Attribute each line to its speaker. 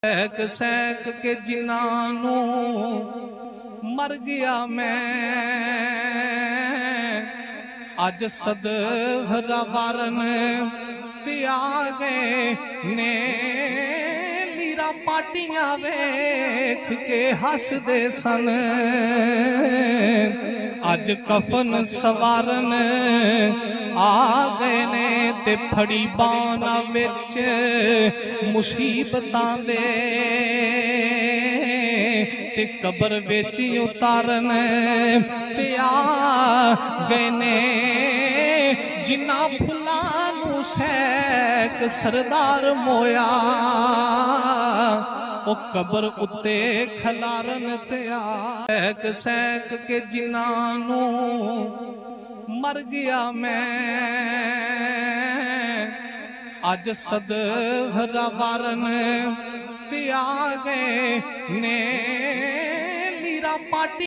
Speaker 1: Sac के जिन्हों मर गया मैं अज सदहरा वारन ते आ गए ने लीरा पाटियां वेख के हसदे सन अज कफन सवारन आ गए ने ते फड़ी बाना विच मुसीबतां दे ते कबर विच उतारन ते आ गए ने जिन्ना फुल्लां नूं सैक सरदार मोया ओ कबर उत्ते खलारन ते आ सैक के जिन्हों मर गया मैं अज सदहरा वारन ते आ गए ने लीरा पाटी।